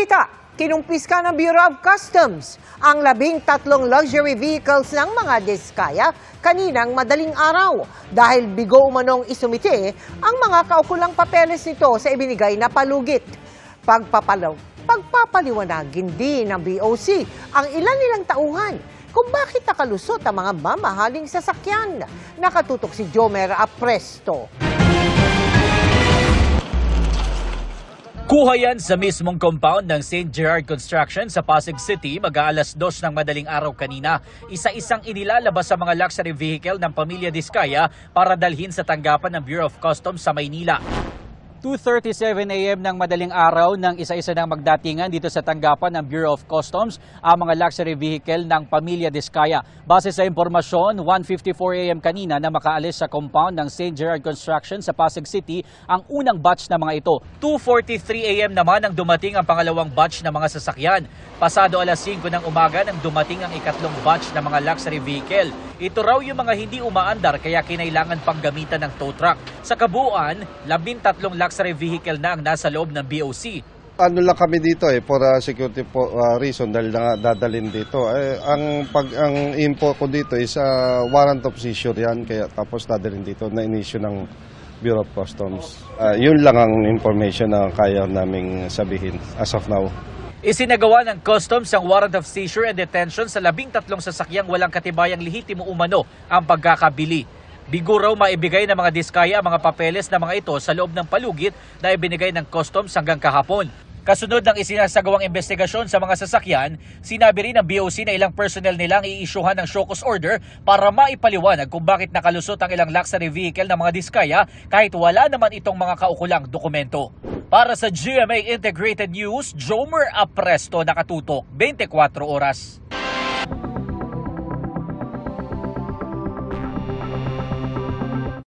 balita, kinumpiska ng Bureau of Customs ang 13 luxury vehicles ng mga diskaya kaninang madaling araw dahil bigo umanong isumite ang mga kaukulang papeles nito sa ibinigay na palugit. Pagpapaliwanagin din ng BOC ang ilan nilang tauhan kung bakit nakalusot ang mga mamahaling sasakyan. Nakatutok si Jomer Apresto. Kuha yan sa mismong compound ng St. Gerard Construction sa Pasig City mag-aalas 2 ng madaling araw kanina. Isa-isang inilalabas sa mga luxury vehicle ng pamilya Diskaya para dalhin sa tanggapan ng Bureau of Customs sa Maynila. 2:37 AM ng madaling araw nang isa-isa ng magdatingan dito sa tanggapan ng Bureau of Customs ang mga luxury vehicle ng pamilya Diskaya. Base sa impormasyon, 1:54 AM kanina na makaalis sa compound ng St. Gerard Construction sa Pasig City ang unang batch na mga ito. 2:43 AM naman ang dumating ang pangalawang batch ng mga sasakyan. Pasado alas 5 ng umaga nang dumating ang ikatlong batch ng mga luxury vehicle. Ito raw yung mga hindi umaandar kaya kinailangan pang gamitan ng tow truck. Sa kabuuan, 13 luxury vehicle na ang nasa loob ng BOC. Ano lang kami dito for security reason dahil dadalhin dito. Ang info ko dito is warrant of seizure yan kaya tapos dadalhin dito na in-issue ng Bureau of Customs. Yun lang ang information na kaya naming sabihin as of now. Isinagawa ng Customs ang warrant of seizure and detention sa 13 sasakyang walang katibayang lehitimo umano ang pagkakabili. Bigo raw maibigay ng mga Diskaya ang mga papeles na mga ito sa loob ng palugit na ibinigay ng Customs hanggang kahapon. Kasunod ng isinasagawang investigasyon sa mga sasakyan, sinabi rin ng BOC na ilang personnel nilang i-issuehan ng show cause order para maipaliwanag kung bakit nakalusot ang ilang luxury vehicle ng mga Diskaya kahit wala naman itong mga kaukulang dokumento. Para sa GMA Integrated News, Jomer Apresto, nakatutok 24 oras.